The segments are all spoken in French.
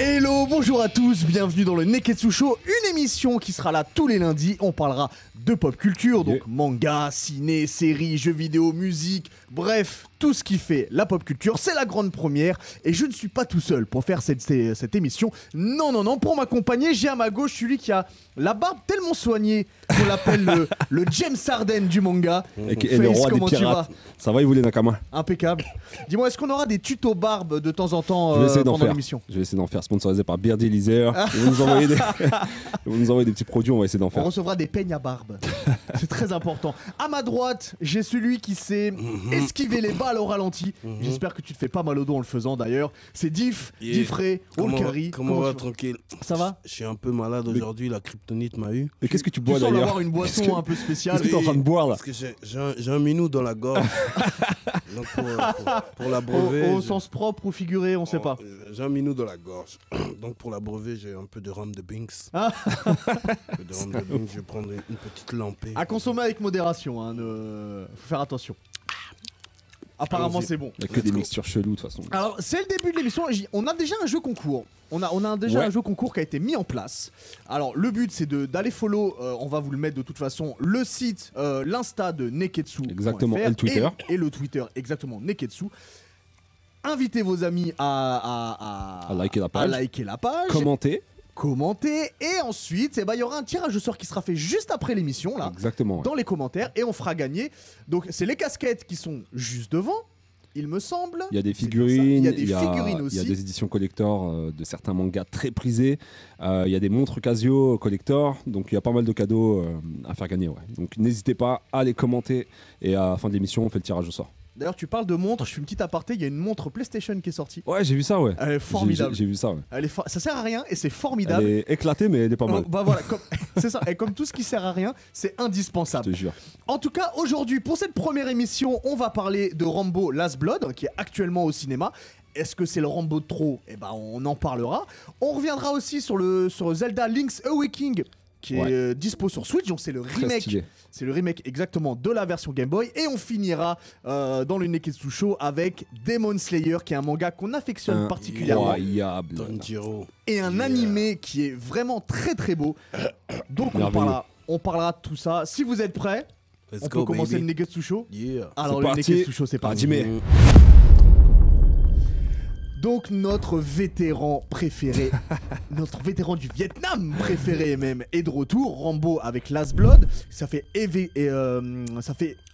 Hello, bonjour à tous, bienvenue dans le Neketsu Show, une émission qui sera là tous les lundis. On parlera de pop culture, donc manga, ciné, séries, jeux vidéo, musique, bref, tout ce qui fait la pop culture. C'est la grande première et je ne suis pas tout seul pour faire cette émission. Non, pour m'accompagner, j'ai à ma gauche celui qui a la barbe tellement soignée qu'on l'appelle le James Harden du manga. Et le roi des pirates. Ça va, il voulait Nakama? Impeccable. Dis-moi, est-ce qu'on aura des tutos barbe de temps en temps pendant l'émission? Je vais essayer d'en faire, sponsorisé par Beard Eliezer. Ils vont nous envoyer des petits produits, on va essayer d'en faire. On recevra des peignes à barbe. C'est très important. À ma droite, j'ai celui qui sait esquiver les balles au ralenti. J'espère que tu te fais pas mal au dos en le faisant d'ailleurs. C'est Diff, Diffray, Olkari. Comment va, tranquille? Ça va? Je suis un peu malade aujourd'hui, la kryptonite m'a eu. Mais qu'est-ce que tu bois d'ailleurs? Tu sens d'ailleurs? avoir une boisson un peu spéciale. Qu'est-ce que t'es en train de boire là? Parce que j'ai un minou dans la gorge. Donc pour l'abreuver. Au sens propre ou figuré, on sait pas. J'ai un minou dans la gorge. Donc pour l'abreuver, j'ai un peu de rhum de Binks. Je vais prendre une petite lampée. À consommer avec modération, hein, faut faire attention. Apparemment c'est bon. Il n'y a que des mixtures cheloues de toute façon. Alors c'est le début de l'émission, on a déjà un jeu concours. On a déjà un jeu concours qui a été mis en place. Alors le but c'est d'aller follow, on va vous le mettre de toute façon, le site, l'insta de Neketsu. Exactement, et le Twitter. Et le Twitter, exactement, Neketsu. Invitez vos amis à liker la page. Commenter et ensuite il y aura un tirage au sort qui sera fait juste après l'émission là. Exactement. Dans les commentaires et on fera gagner. Donc c'est les casquettes qui sont juste devant, il me semble. Il y a des figurines, il y a des figurines aussi. Il y a des éditions collector de certains mangas très prisés. Il y a des montres Casio collector, donc il y a pas mal de cadeaux à faire gagner. Ouais. Donc n'hésitez pas à les commenter et à la fin de l'émission on fait le tirage au sort. D'ailleurs, tu parles de montre, je fais une petite aparté, il y a une montre PlayStation qui est sortie. Ouais, j'ai vu ça, ouais. Elle est formidable. J'ai vu ça, ouais. Ça sert à rien et c'est formidable. Elle est éclatée, mais elle est pas mal. Bah voilà, c'est ça. Et comme tout ce qui sert à rien, c'est indispensable. Je te jure. En tout cas, aujourd'hui, pour cette première émission, on va parler de Rambo Last Blood, qui est actuellement au cinéma. Est-ce que c'est le Rambo de trop? Eh ben, on en parlera. On reviendra aussi sur Zelda Link's Awakening, qui est dispo sur Switch, donc c'est le remake. C'est le remake exactement de la version Game Boy. Et on finira dans le Neketsu Show avec Demon Slayer, qui est un manga qu'on affectionne particulièrement. Incroyable. Et un animé qui est vraiment très très beau. Donc on parlera de tout ça. Si vous êtes prêts, on peut commencer le Neketsu Show. Alors le Neketsu Show, c'est parti. Donc notre vétéran préféré, notre vétéran du Vietnam préféré même, est de retour. Rambo avec Last Blood. Ça fait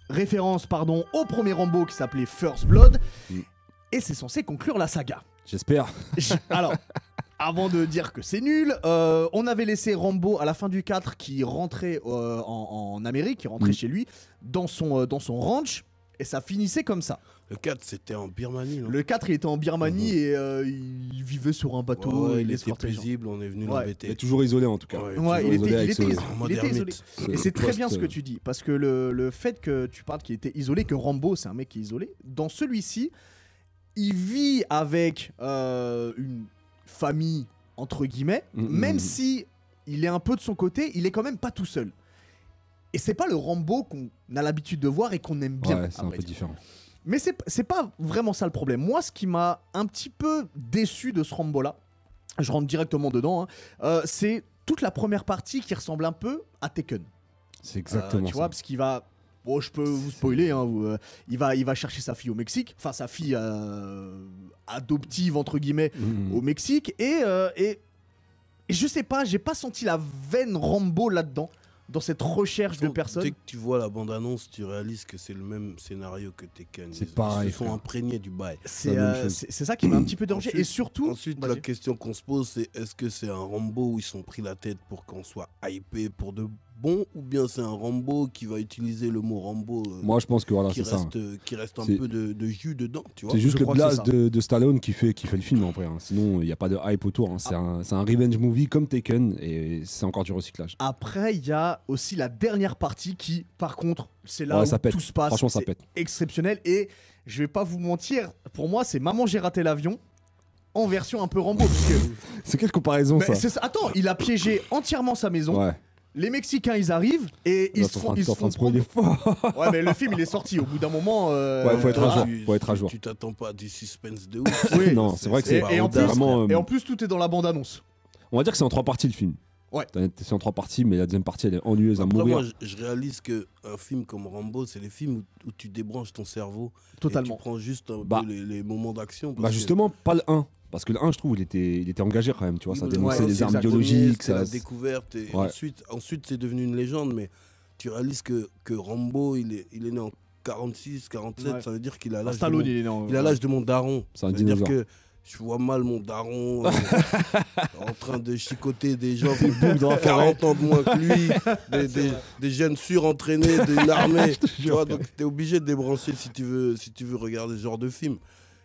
référence au premier Rambo qui s'appelait First Blood. Et c'est censé conclure la saga. J'espère. Alors, avant de dire que c'est nul, on avait laissé Rambo à la fin du 4 qui rentrait en Amérique, qui rentrait chez lui, dans son ranch. Et ça finissait comme ça. Le 4, c'était en Birmanie, non? Le 4, il était en Birmanie et il vivait sur un bateau. Il était paisible, on est venu l'embêter. Il est toujours isolé en tout cas. Il était isolé. Et c'est très bien ce que tu dis. Parce que le fait que tu parles qu'il était isolé, que Rambo, c'est un mec qui est isolé, dans celui-ci, il vit avec une famille, entre guillemets, même si il est un peu de son côté, il est quand même pas tout seul. Et c'est pas le Rambo qu'on a l'habitude de voir et qu'on aime bien. Ouais, c'est un peu différent. Mais c'est pas vraiment ça le problème. Moi, ce qui m'a un petit peu déçu de ce Rambo-là, je rentre directement dedans, c'est toute la première partie qui ressemble un peu à Tekken. C'est exactement ça. Tu vois, parce qu'il va... Bon, je peux vous spoiler, il va chercher sa fille au Mexique, enfin sa fille adoptive, entre guillemets, au Mexique, et je sais pas, j'ai pas senti la veine Rambo là-dedans. Dans cette recherche de personnes. Dès que tu vois la bande-annonce, tu réalises que c'est le même scénario que Tekken. C'est pareil. Ils se sont imprégnés du bail. C'est ça qui m'a un petit peu dérangé. Et surtout... Ensuite, la question qu'on se pose, c'est est-ce que c'est un Rambo où ils sont pris la tête pour qu'on soit hypé pour de bon, ou bien c'est un Rambo qui va utiliser le mot Rambo moi je pense que voilà, c'est ça. Qui reste un peu de jus dedans, tu vois. C'est juste le blast de Stallone qui fait le film en vrai. Sinon il n'y a pas de hype autour. C'est un revenge movie comme Taken et c'est encore du recyclage. Après il y a aussi la dernière partie qui par contre c'est là où tout se passe. Franchement ça pète. Exceptionnel et je vais pas vous mentir, pour moi c'est Maman j'ai raté l'avion en version un peu Rambo. Parce que... c'est quelle comparaison ça? Attends, il a piégé entièrement sa maison. Ouais. les Mexicains ils arrivent et ils se font prendre. Ouais, mais le film il est sorti au bout d'un moment. Ouais, faut être à jour. Tu t'attends pas à du suspense de ouf. Oui, non, c'est vrai que c'est et en plus, vraiment. Et en plus, tout est dans la bande-annonce. On va dire que c'est en 3 parties le film. Ouais. C'est en 3 parties, mais la deuxième partie elle est ennuyeuse à Après, mourir. moi, je réalise qu'un film comme Rambo, c'est les films où tu débranches ton cerveau. Totalement. Et tu prends juste un Bah, peu les moments d'action. Bah justement, pas le 1. Parce que le 1, je trouve, il était engagé quand même, tu vois, ça dénonçait les armes biologiques. C'est la découverte. Et ensuite, c'est devenu une légende, mais tu réalises que Rambo, il est né en 46, 47, ça veut dire qu'il a l'âge de mon daron. C'est un ça veut dire dinosaure. que je vois mal mon daron en train de chicoter des gens qui ont 40 ans de moins que lui, des jeunes surentraînés d'une armée. Tu vois, donc tu es obligé de débrancher si tu veux regarder ce genre de film.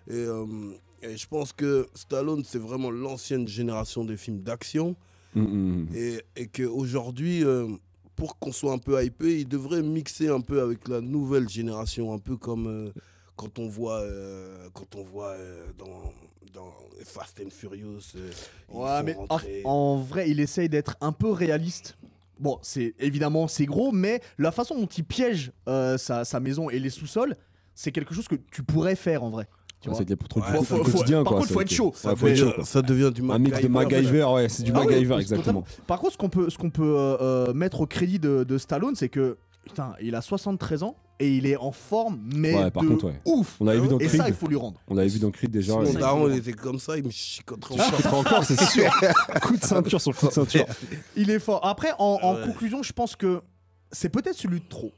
Et je pense que Stallone, c'est vraiment l'ancienne génération des films d'action. Et qu'aujourd'hui, pour qu'on soit un peu hypé, il devrait mixer un peu avec la nouvelle génération, un peu comme quand on voit dans Fast and Furious. Ouais, mais en vrai, il essaye d'être un peu réaliste. Bon, évidemment, c'est gros, mais la façon dont il piège sa maison et les sous-sols, c'est quelque chose que tu pourrais faire en vrai. C'était pour le quotidien. Par contre, faut être chaud. Ça devient du MacGyver. Un mix de MacGyver, ouais, c'est du MacGyver, exactement. Par contre, ce qu'on peut mettre au crédit de Stallone, c'est que putain, il a 73 ans et il est en forme, mais ouf. On l'avait vu dans Creed. Et ça, il faut lui rendre. On l'avait vu dans Creed déjà. Mon daron, il était comme ça, il me chicoterait encore, c'est sûr. Coup de ceinture sur coup de ceinture. Il est fort. Après, en conclusion, je pense que c'est peut-être celui de trop.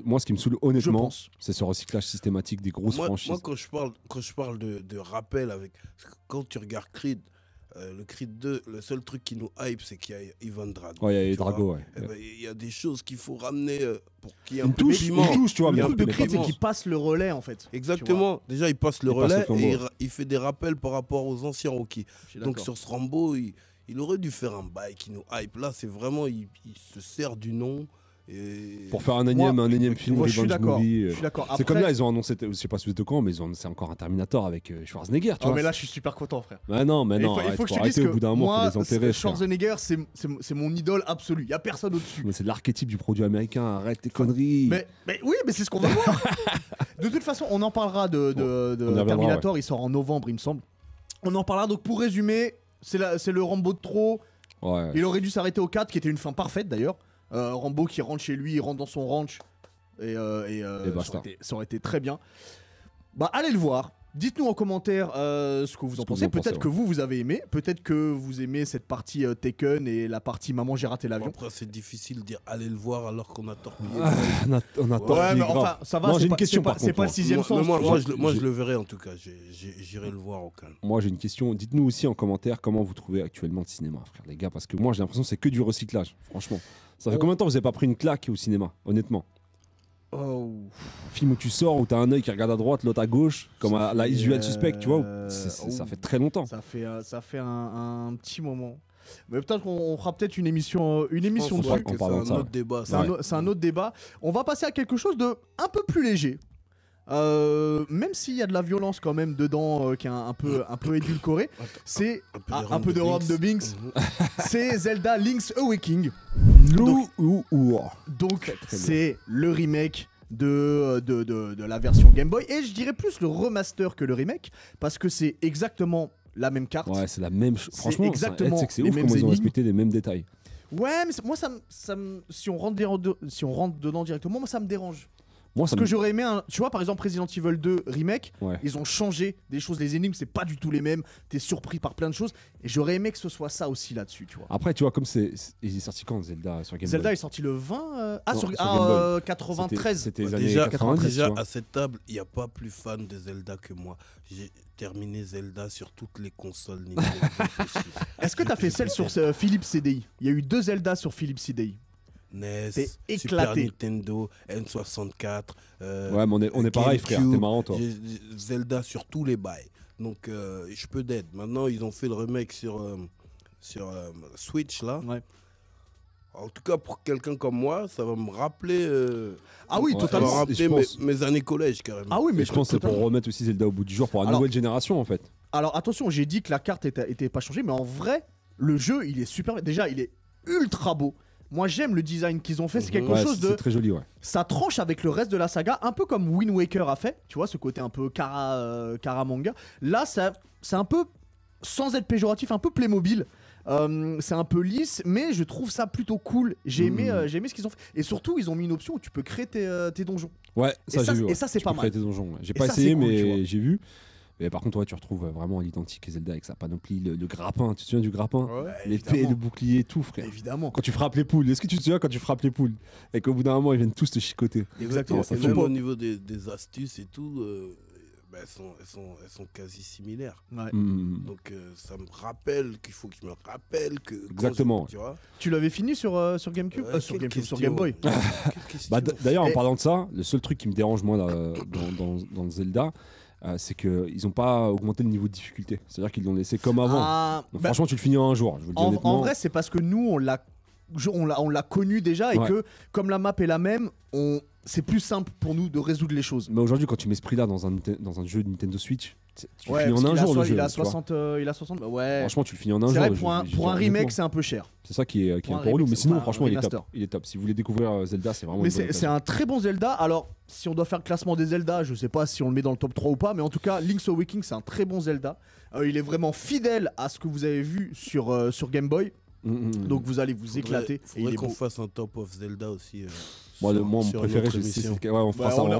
Moi, ce qui me saoule honnêtement, c'est ce recyclage systématique des grosses franchises. Moi, quand je parle de rappel, quand tu regardes Creed, le Creed 2, le seul truc qui nous hype, c'est qu'il y a Ivan Drago. Ouais, il y a Drago, ouais. Il y a des choses qu'il faut ramener pour qu'il y ait une touche, tu vois. Le truc de Creed, c'est qu'il passe le relais, en fait. Exactement. Déjà, il passe le relais et il fait des rappels par rapport aux anciens Rocky. Donc, sur ce Rambo, il aurait dû faire un bail qui nous hype. Là, c'est vraiment, il se sert du nom. Pour faire un énième film revenge movie. Je suis d'accord. C'est comme là, ils ont annoncé, je sais pas si vous êtes au courant, mais ils ont annoncé encore un Terminator avec Schwarzenegger. Tu vois, mais là, je suis super content, frère. Non, il faut que je te dise que au bout d'un moment, faut les enterrer. Schwarzenegger, c'est mon idole absolue. Il y a personne au-dessus. C'est l'archétype du produit américain. Arrête tes conneries. Mais oui, mais c'est ce qu'on va voir. De toute façon, on en parlera de Terminator. Il sort en novembre, il me semble. On en parlera. Donc, pour résumer, c'est le Rambo de trop. Il aurait dû s'arrêter au 4, qui était une fin parfaite d'ailleurs. Rambo qui rentre chez lui, il rentre dans son ranch et ça aurait été très bien. Bah allez le voir. Dites-nous en commentaire ce que vous en pensez. Peut-être que vous avez aimé, peut-être que vous aimez cette partie Taken et la partie Maman j'ai raté l'avion. Après c'est difficile de dire allez le voir alors qu'on a torpillé. On a torpillé. Ouais, mais enfin ça va. Non, j'ai une question. C'est pas le 6ème sens. Moi je le verrai en tout cas. J'irai le voir au calme. Moi j'ai une question. Dites-nous aussi en commentaire comment vous trouvez actuellement le cinéma, frère les gars, parce que moi j'ai l'impression que c'est que du recyclage. Franchement. Ça fait combien de temps que vous avez pas pris une claque au cinéma, honnêtement? Film où tu sors, où t'as un œil qui regarde à droite, l'autre à gauche, comme à la Usual Suspect, tu vois. Ça fait très longtemps. Ça fait un petit moment. Mais peut-être qu'on fera peut-être une émission dessus. C'est un autre débat. C'est un autre débat. On va passer à quelque chose de un peu plus léger. Même s'il y a de la violence quand même dedans qui est un peu édulcorée, c'est un peu de Rob de Binks. C'est Zelda Link's Awakening. Donc c'est le remake de la version Game Boy, et je dirais plus le remaster que le remake, parce que c'est exactement la même carte. Ouais, c'est la même chose. Franchement, exactement c'est ouf comment ils ont respecté les mêmes détails. Ouais, mais moi si on rentre dedans directement, moi ça me dérange. Parce que j'aurais aimé tu vois par exemple Resident Evil 2 remake, ils ont changé des choses, les énigmes c'est pas du tout les mêmes, t'es surpris par plein de choses, et j'aurais aimé que ce soit ça aussi là-dessus, tu vois. Après tu vois comme il est sorti quand Zelda sur Game Boy? Zelda est sorti le 20 sur 93. C'était les années 90. Déjà à cette table, il n'y a pas plus fan de Zelda que moi. J'ai terminé Zelda sur toutes les consoles Nintendo possibles. Est-ce que t'as fait celle sur Philips CDI? Il y a eu 2 Zelda sur Philips CDI. NES, Super Nintendo, N64. Ouais, mais on est pareil, frère. T'es marrant, toi. Zelda sur tous les bails. Donc, je peux d'aide. Maintenant, ils ont fait le remake sur Switch, là. Ouais. En tout cas, pour quelqu'un comme moi, ça va me rappeler. Ah oui, totalement. Ça va me rappeler mes années collège, carrément. Ah oui, mais je pense que c'est pour remettre aussi Zelda au bout du jour pour la nouvelle génération, en fait. Alors, attention, j'ai dit que la carte était pas changée, mais en vrai, le jeu, il est super. Déjà, il est ultra beau. moi j'aime le design qu'ils ont fait, c'est quelque Ouais, chose de... c'est très joli, ouais. Ça tranche avec le reste de la saga, un peu comme Wind Waker a fait, tu vois, ce côté un peu Kara manga. Là, c'est un peu, sans être péjoratif, un peu Playmobil. C'est un peu lisse, mais je trouve ça plutôt cool. J'ai aimé ce qu'ils ont fait. Et surtout, ils ont mis une option où tu peux créer tes donjons. Ouais, ça j'ai vu. Et ça, c'est pas mal. Créer tes donjons. Ouais. J'ai Et pas ça, essayé, c'est cool, tu vois. mais j'ai vu. Mais par contre, ouais, tu retrouves vraiment l'identique Zelda avec sa panoplie, le grappin. Tu te souviens du grappin? Ouais, L'épée, évidemment. le bouclier, tout, frère. Évidemment. Quand tu frappes les poules, est-ce que tu te souviens quand tu frappes les poules et qu'au bout d'un moment ils viennent tous te chicoter? Exactement. Et même au niveau des astuces et tout, elles sont quasi similaires. Ouais. Donc ça me rappelle qu'il faut qu'il me rappelle que... Exactement. Tu vois. Tu l'avais fini sur GameCube, sur quelle sur question. Game Boy. Quelle question. Bah, d'ailleurs, en Et- parlant de ça, le seul truc qui me dérange moi là, dans Zelda, c'est qu'ils n'ont pas augmenté le niveau de difficulté. C'est-à-dire qu'ils l'ont laissé comme avant. Ah, Donc, bah, franchement, tu le finis en un jour. Je vous le dis en honnêtement. vrai, c'est parce que nous, on l'a connu déjà et Ouais. que comme la map est la même, c'est plus simple pour nous de résoudre les choses. Mais aujourd'hui, quand tu mets ce prix-là dans un jeu de Nintendo Switch, tu Ouais, finis en parce un qu'il a jour le jeu. il a tu vois. 60, il a 60. Bah ouais. Franchement, tu le finis en un C'est jour. vrai, le pour jeu, un je dis remake, honnêtement. c'est un peu cher. C'est ça qui est pour un un peu relou. remake, Mais c'est sinon, pas un franchement, il est top. remaster. Il est top. Si vous voulez découvrir Zelda, c'est vraiment Mais une bonne c'est occasion. un très bon Zelda. Alors, si on doit faire le classement des Zelda, je sais pas si on le met dans le top 3 ou pas, mais en tout cas, Link's Awakening, c'est un très bon Zelda. Il est vraiment fidèle à ce que vous avez vu sur Game Boy. Donc vous allez vous éclater. Et il Faudrait est qu'on beau. fasse un top of Zelda aussi. Moi, mon sur une préféré, autre c'est émission. ouais, on fera Ouais, ça. on On y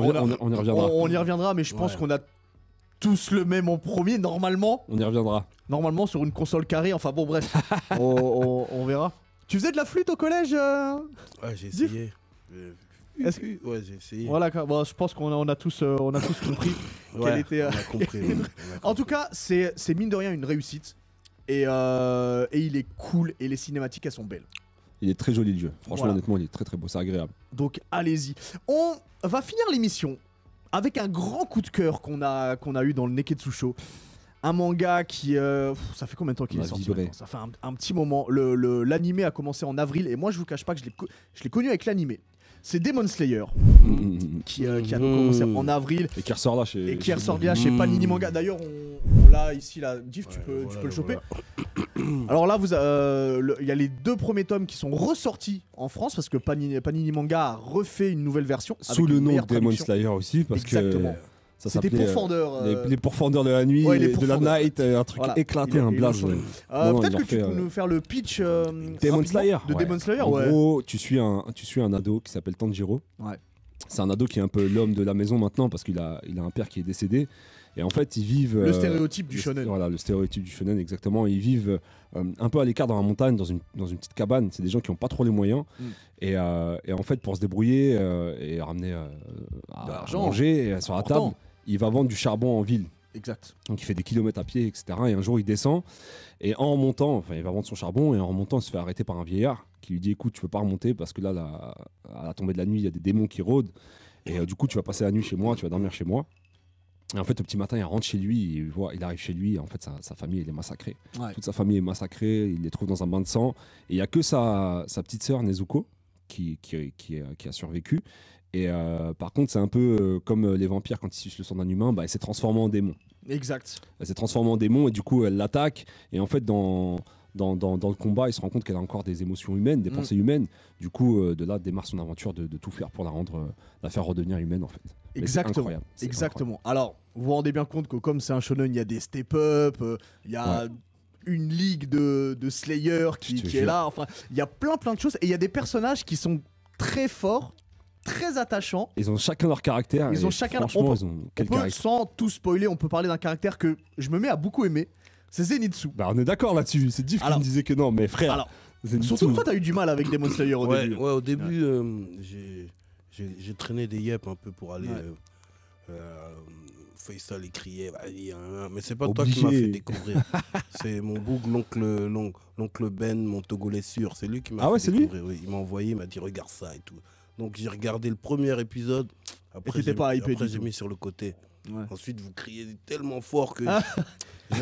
reviendra. On y reviendra, mais je pense Ouais. qu'on a tous le même en premier, normalement. On y reviendra. Normalement, sur une console carrée. Enfin bon, bref. on verra. Tu faisais de la flûte au collège Ouais, j'ai essayé. Est-ce Ouais, j'ai essayé. Voilà, bon, je pense qu'on a tous compris Ouais, quelle était. on a compris. Ouais, on a En tout compris. cas, c'est mine de rien une réussite. Et il est cool et les cinématiques elles sont belles. Il est très joli le jeu. Franchement, Voilà. honnêtement, il est très très beau. C'est agréable. Donc allez-y. On va finir l'émission avec un grand coup de cœur qu'on a eu dans le Neketsu Show. Un manga qui... ça fait combien de temps qu'il On est a sorti vibré. maintenant? Ça fait un petit moment. L'animé a commencé en avril et moi je vous cache pas que je l'ai connu avec l'animé. C'est Demon Slayer qui a donc commencé en avril Et qui ressort là chez. et qui ressort chez- bien chez Panini Manga. D'ailleurs, on l'a ici, là. Diff, tu peux le choper. Alors là, il y a les 2 premiers tomes qui sont ressortis en France parce que Panini Manga a refait une nouvelle version. Sous avec le une nom meilleure Demon traduction. Slayer aussi, parce Exactement. que ça C'était s'appelait Pourfendeur. les pourfendeurs de la nuit, Ouais, les de la pourfendeurs. night, un truc Voilà. éclaté, Il a- un il a blaze. changé. Non, non, Peut-être il que a tu refait, peux nous faire le pitch Demon rapidement Slayer. de ouais. Demon Slayer. En Ouais. gros, tu suis un ado qui s'appelle Tanjiro. Ouais. C'est un ado qui est un peu l'homme de la maison maintenant parce qu'il a un père qui est décédé. Et en fait, ils vivent. Le stéréotype du le- shonen. Voilà, le stéréotype du shonen, exactement. Ils vivent un peu à l'écart dans la montagne, dans une petite cabane. C'est des gens qui n'ont pas trop les moyens. Et en fait, pour se débrouiller et ramener De à l'argent. manger sur la Important. table, il va vendre du charbon en ville. Exact. Donc il fait des kilomètres à pied, etc. Et un jour il descend et en remontant, enfin il va vendre son charbon et en remontant il se fait arrêter par un vieillard qui lui dit écoute tu peux pas remonter parce que là à la tombée de la nuit il y a des démons qui rôdent et du coup tu vas passer la nuit chez moi, tu vas dormir chez moi. Et en fait au petit matin il rentre chez lui, il arrive chez lui et en fait sa famille elle est massacrée. Ouais. Toute sa famille est massacrée, il les trouve dans un bain de sang et il y a que sa petite sœur Nezuko qui a survécu. Et par contre, c'est un peu comme les vampires quand ils sucent le sang d'un humain, elle s'est transformée en démon. Exact. Elle s'est transformée en démon et du coup elle l'attaque. Et en fait, dans le combat, il se rend compte qu'elle a encore des émotions humaines, des pensées humaines. Du coup, de là démarre son aventure de tout faire pour la faire redevenir humaine en fait. Mais c'est Exactement. incroyable, c'est Exactement. Alors, vous vous rendez bien compte que comme c'est un shonen, il y a des step-up, il y a une ligue de Slayer Je te qui est jure. là. Enfin, il y a plein de choses et il y a des personnages qui sont très forts, très attachants. Ils ont chacun leur caractère. Ils et ont chacun leur- franchement, on ils ont On quel peut, caractère. sans tout spoiler, on peut parler d'un caractère que je me mets à beaucoup aimer. C'est Zenitsu. Bah, on est d'accord là-dessus. C'est Diff qui Alors- me disait que non, mais frère. Alors, c'est surtout que toi, t'as eu du mal avec Demon Slayer au Ouais, début. ouais, au début, j'ai traîné des yep un peu pour aller. Ouais. Faisal et criait, vas-y, hein, mais c'est pas toi qui Obligé. m'as fait découvrir. C'est mon boug, l'oncle Ben, mon Togolais sûr. C'est lui qui m'a Ah ouais, fait c'est lui découvrir. Oui, il m'a envoyé, il m'a dit regarde ça et tout. Donc j'ai regardé le premier épisode. Après, t'étais pas hypé après du j'ai tout. mis sur le côté. Ouais. Ensuite, vous criez tellement fort que. Ah. j'ai-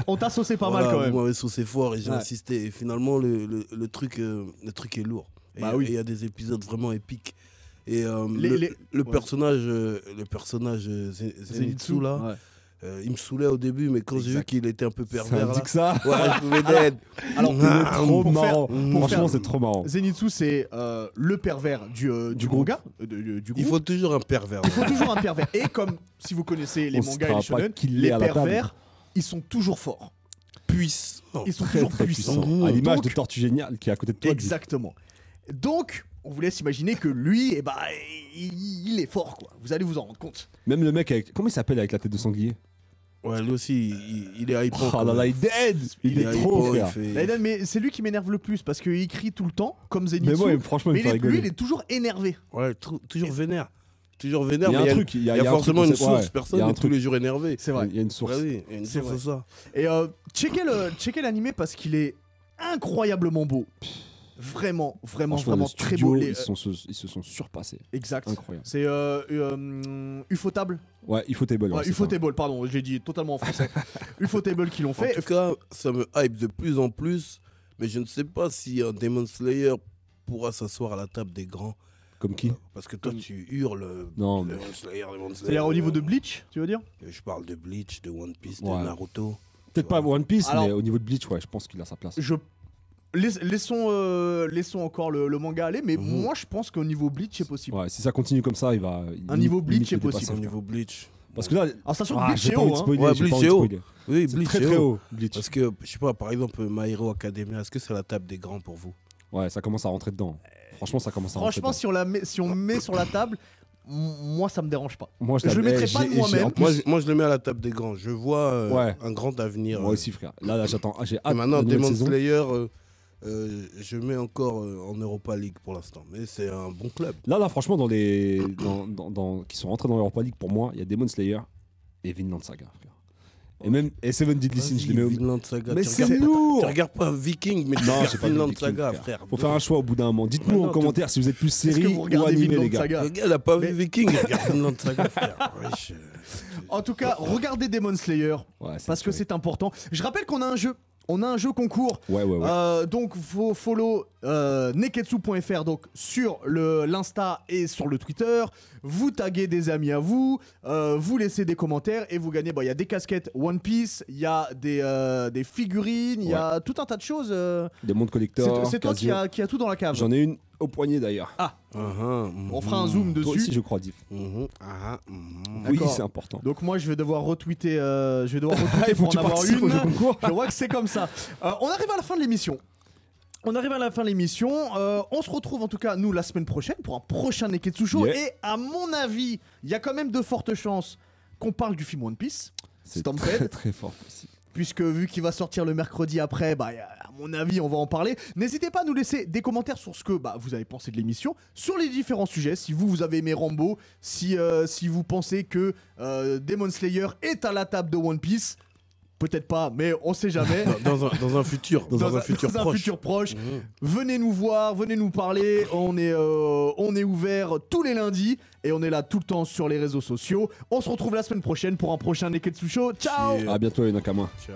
On t'a saucé pas Voilà, mal quand même. Vous m'avez saucé fort et j'ai Ouais. insisté. Et finalement, le truc est lourd. Et Bah oui. il y a des épisodes vraiment épiques. Et Les- le ouais. personnage, Zenitsu là, Ouais. il me saoulait au début, mais quand j'ai vu Exact. qu'il était un peu Ça pervers, me dit là, que ça. ouais, je pouvais d'être. Alors, Il est trop pour marrant. pour Franchement, faire- c'est trop marrant. Zenitsu, c'est le pervers du groupe. manga, du Il groupe. faut toujours un pervers. Il faut toujours un pervers. Et comme si vous connaissez les On se mangas et les fera pas shonen, qu'il les est à la table. pervers, ils sont toujours forts. Puissant. Ils sont Très toujours très puissants. puissant. À l'image Donc- de Tortue Géniale qui est à côté de toi. Exactement. Donc, on vous laisse imaginer que lui, eh ben, il est fort, quoi. Vous allez vous en rendre compte. Même le mec avec. Comment il s'appelle avec la tête de sanglier? Ouais, lui aussi, il est hypant. Oh là là, il est dead. Il est trop, hypant, il frère. fait- Raiden, mais c'est lui qui m'énerve le plus parce qu'il crie tout le temps, comme Zenitsu. Mais moi, franchement, mais il me fait lui, il rigoler. est toujours énervé. Ouais, toujours vénère. Toujours vénère, Il y a mais un truc. il y a un forcément truc, une source. ouais, Personne il y a un n'est tous truc. les jours énervé. C'est vrai. Il y a une source. Ouais, oui, il y a une C'est source vrai. à ça. Et checkez l'animé parce qu'il est incroyablement beau. Vraiment, vraiment, Franchement, vraiment le très studio, beau. ils se sont surpassés. Exact. Incroyable. C'est Ufotable. Ouais, Ufotable. Ouais, c'est ça. Ufotable, pardon, j'ai dit totalement en français. Ufotable qui l'ont En fait. tout cas, ça me hype de plus en plus, mais je ne sais pas si un Demon Slayer pourra s'asseoir à la table des grands. Comme qui? Parce que toi, tu hurles. Non, mais- Demon Slayer, Demon Slayer. C'est-à-dire au niveau de Bleach, tu veux dire? Je parle de Bleach, de One Piece, Ouais. de Naruto. Peut-être pas One Piece, Alors- mais au niveau de Bleach, ouais, je pense qu'il a sa place. Laissons encore le manga aller, mais Mhm. moi je pense qu'au niveau Bleach c'est possible. Ouais, si ça continue comme ça, il va. Un niveau Bleach limite le est possible. dépasser. Au niveau Bleach. Parce que là, Alors sachant que ah, Bleach j'ai est pas envie haut, de hein. spoiler. Ouais, j'ai Bleach pas envie est de haut. spoiler. Oui, C'est Bleach très est très haut. haut, Bleach. Parce que, je sais pas, par exemple, My Hero Academia, est-ce que c'est la table des grands pour vous? Ouais, ça commence à rentrer dedans. Franchement, ça commence à rentrer Franchement, dedans. si on met sur la table, moi ça me dérange pas. Moi, je le mettrai pas de moi-même. en plus- Moi, je le mets à la table des grands. Je vois Ouais. un grand avenir. Moi aussi, frère. Là, j'attends. J'ai Et hâte. maintenant, la nouvelle Demon saison. Slayer, je mets encore en Europa League pour l'instant. Mais c'est un bon club. Là, franchement, dans les. qui sont rentrés dans l'Europa League, pour moi, il y a Demon Slayer et Vinland Saga, frère. Et même. Et Seven Deadly Sins, je les mets au. Vinland Saga. Mais tu c'est regardes- lourd! Tu regardes pas Viking, mais tu Non, regardes j'ai pas vu Vinland Viking, Saga, frère. frère. Faut faire un choix au bout d'un moment. Dites-nous en Maintenant, commentaire si vous êtes plus Est-ce que série vous ou regardez animé, Vinland les gars. Saga? Le gars, il a pas Mais- vu Viking, il regarde Vinland Saga, frère. Wesh. En tout cas, regardez Demon Slayer Ouais, parce que vrai. c'est important. Je rappelle qu'on a un jeu. On a un jeu concours. Ouais. Donc faut follow neketsu.fr donc sur l'Insta et sur le Twitter. Vous taguez des amis à vous, vous laissez des commentaires et vous gagnez. Il y a des casquettes One Piece, il y a des figurines, il y a tout un tas de choses. Des montres collector. C'est toi qui a tout dans la cave. J'en ai une au poignet d'ailleurs. On fera un zoom Toi dessus. aussi, je crois, Diff. Mhm. Oui, D'accord. c'est important. Donc moi je vais devoir retweeter, Il faut pour que tu en avoir participes une. au jeu concours. Je vois que c'est comme ça. On arrive à la fin de l'émission. On se retrouve en tout cas nous la semaine prochaine pour un prochain Neketsu Show. Yeah. Et à mon avis, il y a quand même de fortes chances qu'on parle du film One Piece. C'est Stampede. très très fort possible. Puisque vu qu'il va sortir le mercredi après, à mon avis, on va en parler. N'hésitez pas à nous laisser des commentaires sur ce que vous avez pensé de l'émission, sur les différents sujets. Si vous avez aimé Rambo, si vous pensez que Demon Slayer est à la table de One Piece, peut-être pas, mais on sait jamais. Dans un futur. Dans un futur dans un proche. futur proche. Mhm. Venez nous voir, venez nous parler. On est ouvert tous les lundis et on est là tout le temps sur les réseaux sociaux. On se retrouve la semaine prochaine pour un prochain Neketsu Show. Ciao! Et- À bientôt, les Nakama. Ciao.